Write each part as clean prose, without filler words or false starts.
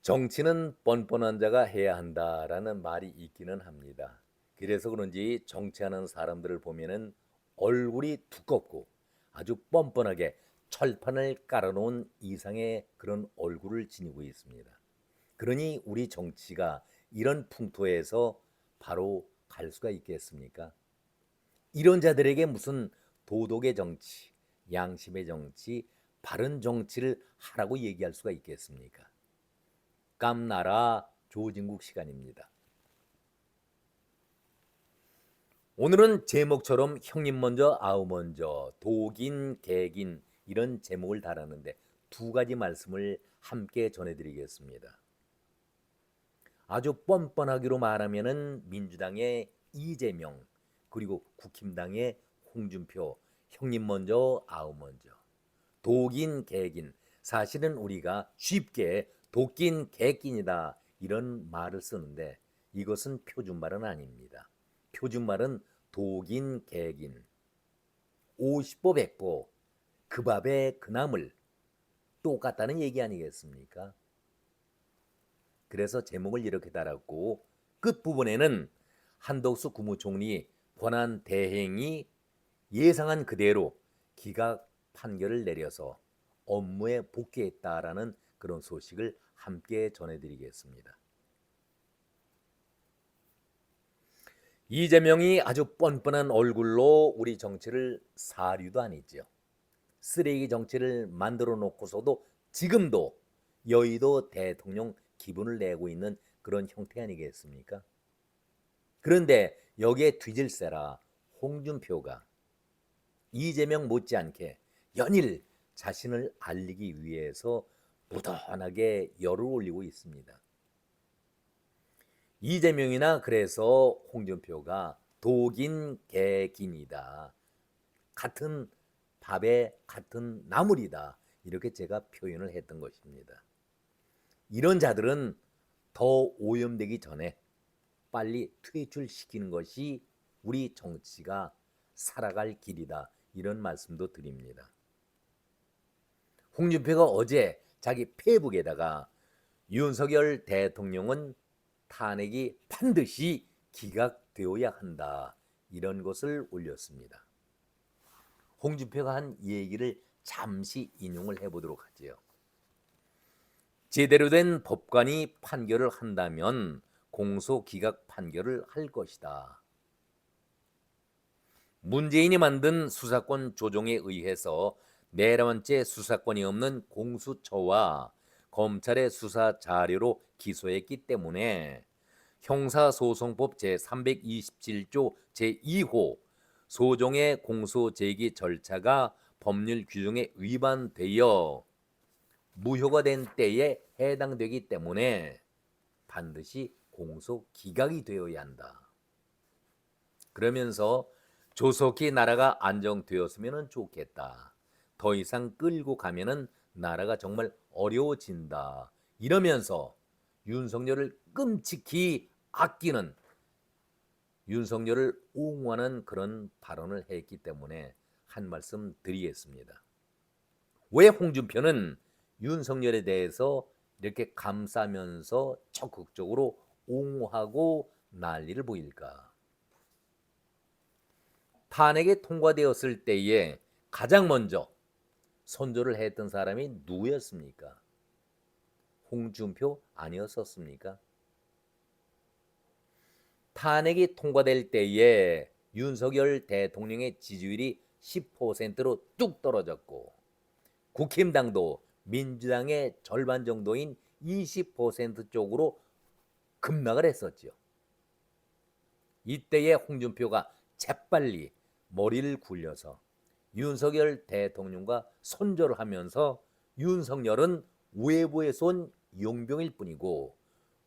정치는 뻔뻔한 자가 해야 한다라는 말이 있기는 합니다. 그래서 그런지 정치하는 사람들을 보면은 얼굴이 두껍고 아주 뻔뻔하게 철판을 깔아놓은 이상의 그런 얼굴을 지니고 있습니다. 그러니 우리 정치가 이런 풍토에서 바로 갈 수가 있겠습니까? 이런 자들에게 무슨 도덕의 정치, 양심의 정치, 바른 정치를 하라고 얘기할 수가 있겠습니까? 깜나라 조진국 시간입니다. 오늘은 제목처럼 형님 먼저 아우 먼저 독인 개긴 이런 제목을 달았는데 두 가지 말씀을 함께 전해드리겠습니다. 아주 뻔뻔하기로 말하면은 민주당의 이재명 그리고 국힘당의 홍준표 형님 먼저 아우 먼저 독인 개긴 사실은 우리가 쉽게 독긴 개낀이다 이런 말을 쓰는데 이것은 표준말은 아닙니다. 표준말은 독인 개긴 50보 100보 그 밥에 그 나물 똑같다는 얘기 아니겠습니까? 그래서 제목을 이렇게 달았고 끝부분에는 한덕수 국무총리 권한 대행이 예상한 그대로 기각 판결을 내려서 업무에 복귀했다라는 그런 소식을 함께 전해드리겠습니다. 이재명이 아주 뻔뻔한 얼굴로 우리 정치를 사류도 아니죠. 쓰레기 정치를 만들어 놓고서도 지금도 여의도 대통령 기분을 내고 있는 그런 형태 아니겠습니까? 그런데 여기에 뒤질세라 홍준표가 이재명 못지않게 연일 자신을 알리기 위해서 무던하게 열을 올리고 있습니다. 이재명이나 그래서 홍준표가 독인 개긴이다. 같은 밥에 같은 나물이다. 이렇게 제가 표현을 했던 것입니다. 이런 자들은 더 오염되기 전에 빨리 퇴출시키는 것이 우리 정치가 살아갈 길이다. 이런 말씀도 드립니다. 홍준표가 어제 자기 페이북에다가 윤석열 대통령은 탄핵이 반드시 기각되어야 한다. 이런 것을 올렸습니다. 홍준표가 한 얘기를 잠시 인용을 해보도록 하지요. 제대로 된 법관이 판결을 한다면 공소 기각 판결을 할 것이다. 문재인이 만든 수사권 조정에 의해서 4번째 수사권이 없는 공수처와 검찰의 수사 자료로 기소했기 때문에 형사소송법 제327조 제2호 소정의 공소 제기 절차가 법률 규정에 위반되어 무효가 된 때에 해당되기 때문에 반드시 공소 기각이 되어야 한다. 그러면서 조속히 나라가 안정되었으면 좋겠다. 더 이상 끌고 가면은 나라가 정말 어려워진다. 이러면서 윤석열을 끔찍히 아끼는 윤석열을 옹호하는 그런 발언을 했기 때문에 한 말씀 드리겠습니다. 왜 홍준표는 윤석열에 대해서 이렇게 감싸면서 적극적으로 옹호하고 난리를 보일까? 탄핵이 통과되었을 때에 가장 먼저 선조를 했던 사람이 누구였습니까? 홍준표 아니었었습니까? 탄핵이 통과될 때에 윤석열 대통령의 지지율이 10%로 뚝 떨어졌고 국힘당도 민주당의 절반 정도인 20% 쪽으로 급락을 했었죠. 이때에 홍준표가 재빨리 머리를 굴려서 윤석열 대통령과 손절을 하면서 윤석열은 외부에서 온 용병일 뿐이고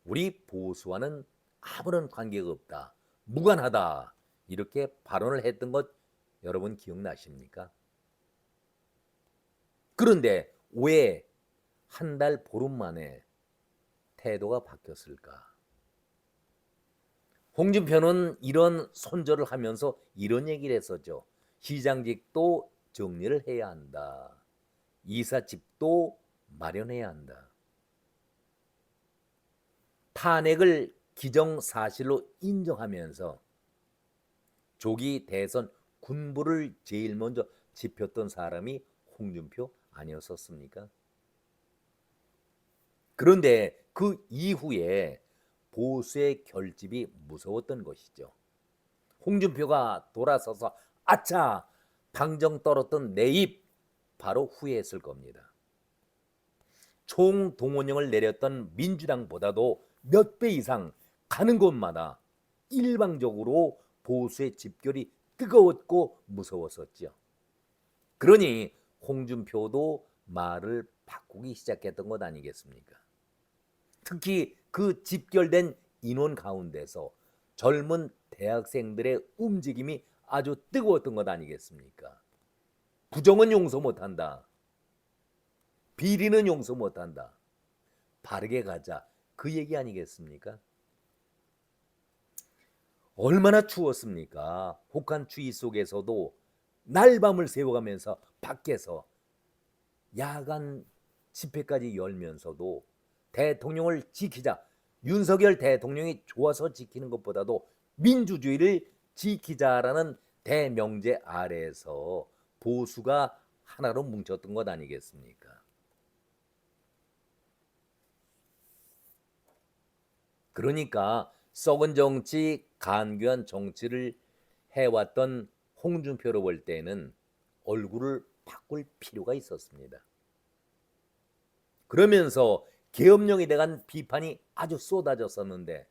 우리 보수와는 아무런 관계가 없다. 무관하다. 이렇게 발언을 했던 것 여러분 기억나십니까? 그런데 왜 한 달 보름 만에 태도가 바뀌었을까? 홍준표는 이런 손절을 하면서 이런 얘기를 했었죠. 시장직도 정리를 해야 한다. 이사집도 마련해야 한다. 탄핵을 기정사실로 인정하면서 조기 대선 군부를 제일 먼저 짚었던 사람이 홍준표 아니었었습니까? 그런데 그 이후에 보수의 결집이 무서웠던 것이죠. 홍준표가 돌아서서 아차 방정 떨었던 내 입 바로 후회했을 겁니다. 총동원령을 내렸던 민주당보다도 몇 배 이상 가는 곳마다 일방적으로 보수의 집결이 뜨거웠고 무서웠었죠. 그러니 홍준표도 말을 바꾸기 시작했던 것 아니겠습니까? 특히 그 집결된 인원 가운데서 젊은 대학생들의 움직임이 아주 뜨거웠던 것 아니겠습니까? 부정은 용서 못한다. 비리는 용서 못한다. 바르게 가자. 그 얘기 아니겠습니까? 얼마나 추웠습니까? 혹한 추위 속에서도 날밤을 새워가면서 밖에서 야간 집회까지 열면서도 대통령을 지키자. 윤석열 대통령이 좋아서 지키는 것보다도 민주주의를 지키자라는 대명제 아래에서 보수가 하나로 뭉쳤던 것 아니겠습니까? 그러니까 썩은 정치, 간교한 정치를 해왔던 홍준표로 볼 때는 얼굴을 바꿀 필요가 있었습니다. 그러면서 계엄령에 대한 비판이 아주 쏟아졌었는데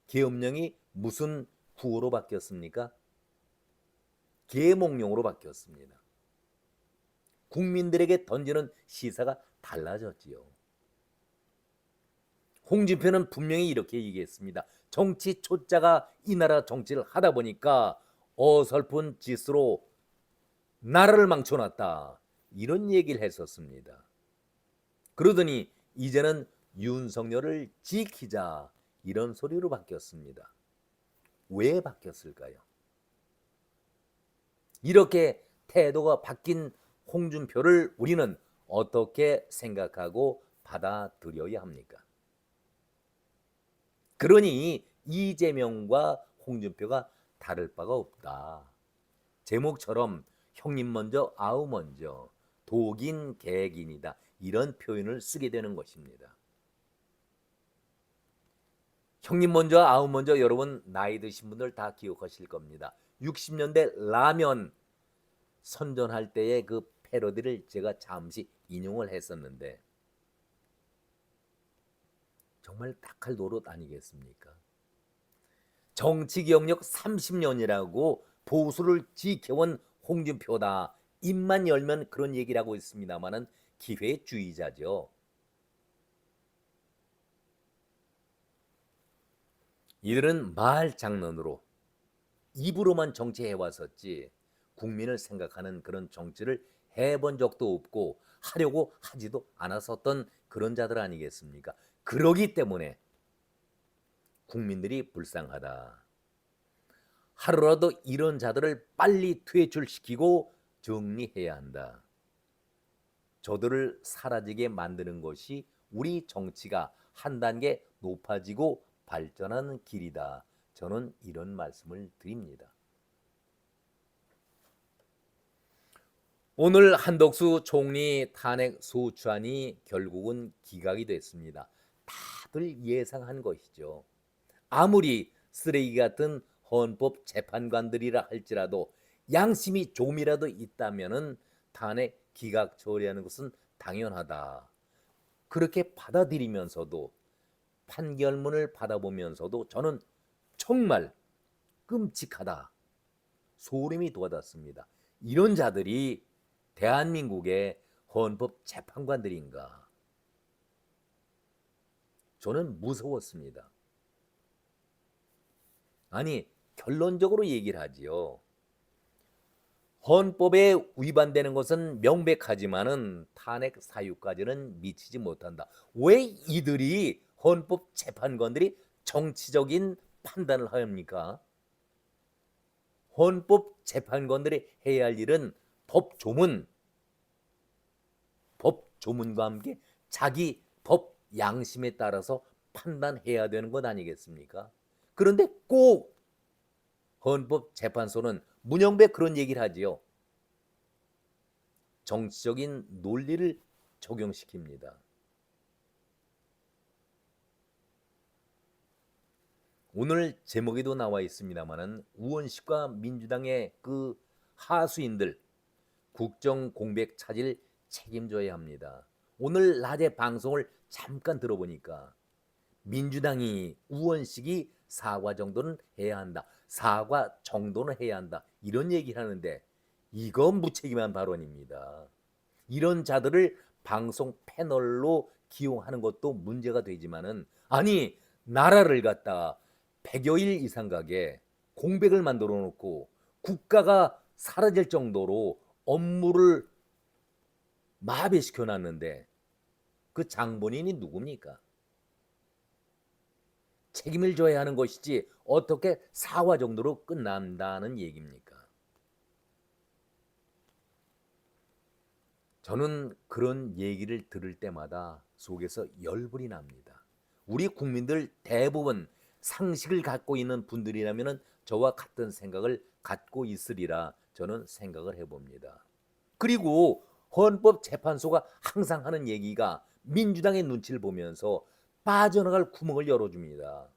계엄령이 무슨 구호로 바뀌었습니까? 계몽령으로 바뀌었습니다. 국민들에게 던지는 시사가 달라졌지요. 홍준표는 분명히 이렇게 얘기했습니다. 정치 초짜가 이 나라 정치를 하다 보니까 어설픈 짓으로 나라를 망쳐놨다. 이런 얘기를 했었습니다. 그러더니 이제는 윤석열을 지키자 이런 소리로 바뀌었습니다. 왜 바뀌었을까요? 이렇게 태도가 바뀐 홍준표를 우리는 어떻게 생각하고 받아들여야 합니까? 그러니 이재명과 홍준표가 다를 바가 없다. 제목처럼 형님 먼저 아우 먼저 독인 개gin이다. 이런 표현을 쓰게 되는 것입니다. 형님 먼저 아우 먼저 여러분 나이 드신 분들 다 기억하실 겁니다. 60년대 라면 선전할 때의 그 패러디를 제가 잠시 인용을 했었는데 정말 딱할 노릇 아니겠습니까? 정치 경력 30년이라고 보수를 지켜온 홍준표다. 입만 열면 그런 얘기를 하고 있습니다만은 기회주의자죠. 이들은 말 장난으로 입으로만 정치해왔었지 국민을 생각하는 그런 정치를 해본 적도 없고 하려고 하지도 않았었던 그런 자들 아니겠습니까? 그러기 때문에 국민들이 불쌍하다. 하루라도 이런 자들을 빨리 퇴출시키고 정리해야 한다. 저들을 사라지게 만드는 것이 우리 정치가 한 단계 높아지고 발전하는 길이다. 저는 이런 말씀을 드립니다. 오늘 한덕수 총리 탄핵 소추안이 결국은 기각이 됐습니다. 다들 예상한 것이죠. 아무리 쓰레기 같은 헌법 재판관들이라 할지라도 양심이 조금이라도 있다면은 탄핵 기각 처리하는 것은 당연하다. 그렇게 받아들이면서도 판결문을 받아보면서도 저는 정말 끔찍하다. 소름이 돋았습니다. 이런 자들이 대한민국의 헌법 재판관들인가? 저는 무서웠습니다. 아니 결론적으로 얘기를 하지요. 헌법에 위반되는 것은 명백하지만은 탄핵 사유까지는 미치지 못한다. 왜 이들이 헌법 재판관들이 정치적인 판단을 합니까? 헌법 재판관들이 해야 할 일은 법조문과 함께 자기 법 양심에 따라서 판단해야 되는 것 아니겠습니까? 그런데 꼭 헌법재판소는 문영배 그런 얘기를 하지요. 정치적인 논리를 적용시킵니다. 오늘 제목에도 나와 있습니다마는 우원식과 민주당의 그 하수인들 국정 공백 차질 책임져야 합니다. 오늘 낮에 방송을 잠깐 들어보니까 민주당이 우원식이 사과 정도는 해야 한다. 사과 정도는 해야 한다. 이런 얘기를 하는데 이건 무책임한 발언입니다. 이런 자들을 방송 패널로 기용하는 것도 문제가 되지만은 아니 나라를 갖다가 100여일 이상 가게 공백을 만들어 놓고 국가가 사라질 정도로 업무를 마비시켜 놨는데 그 장본인이 누굽니까? 책임을 져야 하는 것이지 어떻게 사과 정도로 끝난다는 얘기입니까? 저는 그런 얘기를 들을 때마다 속에서 열불이 납니다. 우리 국민들 대부분 상식을 갖고 있는 분들이라면 저와 같은 생각을 갖고 있으리라 저는 생각을 해봅니다. 그리고 헌법재판소가 항상 하는 얘기가 민주당의 눈치를 보면서 빠져나갈 구멍을 열어줍니다.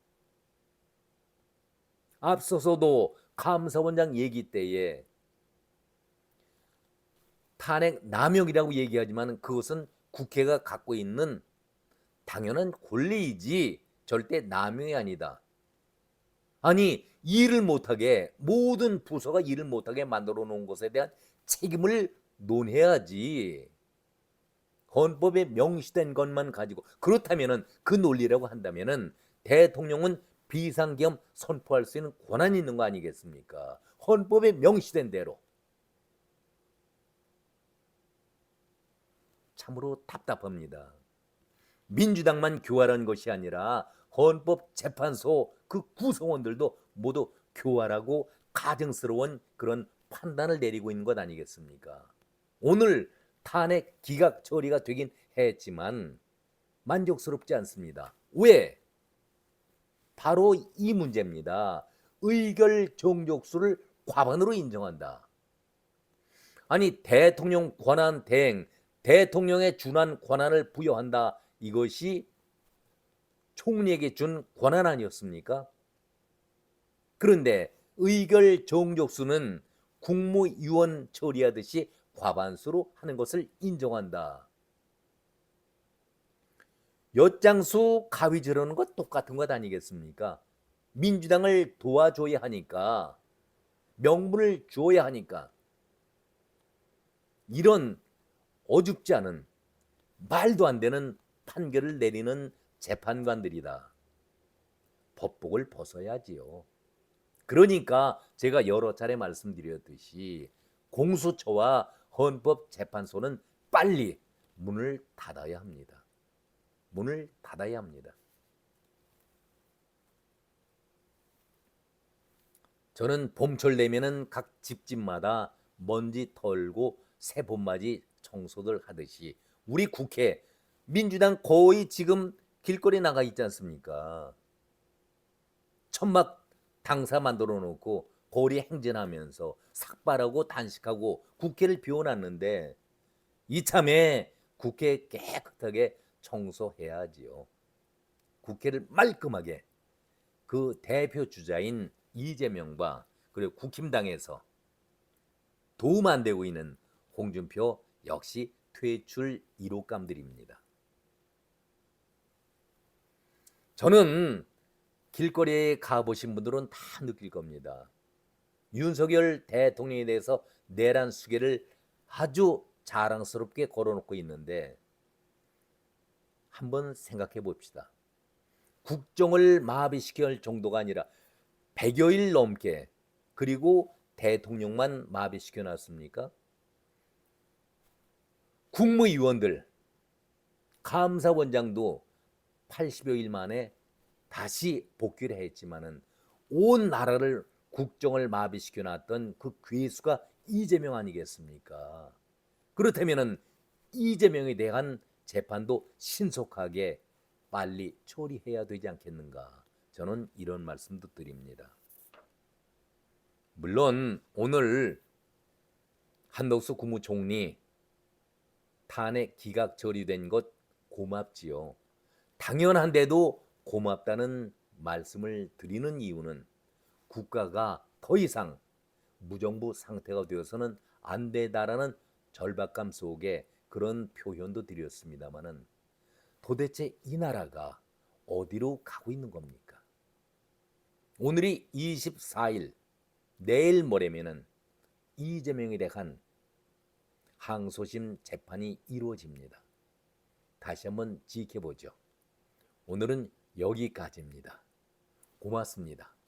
앞서서도 감사원장 얘기 때에 탄핵 남용이라고 얘기하지만 그것은 국회가 갖고 있는 당연한 권리이지 절대 남용이 아니다. 아니 일을 못하게 모든 부서가 일을 못하게 만들어 놓은 것에 대한 책임을 논해야지. 헌법에 명시된 것만 가지고 그렇다면은 그 논리라고 한다면은 대통령은 비상계엄 선포할 수 있는 권한이 있는 거 아니겠습니까? 헌법에 명시된 대로. 참으로 답답합니다. 민주당만 교활한 것이 아니라 헌법재판소 그 구성원들도 모두 교활하고 가증스러운 그런 판단을 내리고 있는 것 아니겠습니까? 오늘 탄핵 기각 처리가 되긴 했지만 만족스럽지 않습니다. 왜? 바로 이 문제입니다. 의결 정족수를 과반으로 인정한다. 아니 대통령 권한 대행, 대통령에 준한 권한을 부여한다. 이것이 총리에게 준 권한 아니었습니까? 그런데 의결 정족수는 국무위원 처리하듯이 과반수로 하는 것을 인정한다. 엿장수 가위 저르는 것 똑같은 것 아니겠습니까? 민주당을 도와줘야 하니까 명분을 줘야 하니까 이런 어줍지 않은 말도 안 되는 판결을 내리는 재판관들이다. 법복을 벗어야지요. 그러니까 제가 여러 차례 말씀드렸듯이 공수처와 헌법재판소는 빨리 문을 닫아야 합니다. 문을 닫아야 합니다. 저는 봄철 되면은 각 집집마다 먼지 털고 새 봄맞이 청소들 하듯이 우리 국회 민주당 거의 지금 길거리 나가 있지 않습니까? 천막 당사 만들어 놓고 거리 행진하면서 삭발하고 단식하고 국회를 비워놨는데 이참에 국회 깨끗하게 청소해야지요. 국회를 말끔하게 그 대표 주자인 이재명과 그리고 국힘당에서 도움 안 되고 있는 홍준표 역시 퇴출 1호감들입니다. 저는 길거리에 가보신 분들은 다 느낄 겁니다. 윤석열 대통령에 대해서 내란 수계를 아주 자랑스럽게 걸어놓고 있는데 한번 생각해 봅시다. 국정을 마비시킬 정도가 아니라 100여일 넘게 그리고 대통령만 마비시켜 놨습니까? 국무위원들, 감사원장도 80여일 만에 다시 복귀를 했지만은 온 나라를 국정을 마비시켜 놨던 그 괴수가 이재명 아니겠습니까? 그렇다면은 이재명에 대한 재판도 신속하게 빨리 처리해야 되지 않겠는가. 저는 이런 말씀도 드립니다. 물론 오늘 한덕수 국무총리 탄핵 기각 처리된 것 고맙지요. 당연한데도 고맙다는 말씀을 드리는 이유는 국가가 더 이상 무정부 상태가 되어서는 안 되다라는 절박감 속에 그런 표현도 드렸습니다마는 도대체 이 나라가 어디로 가고 있는 겁니까? 오늘이 24일, 내일 모레면은 이재명에 대한 항소심 재판이 이루어집니다. 다시 한번 지켜보죠. 오늘은 여기까지입니다. 고맙습니다.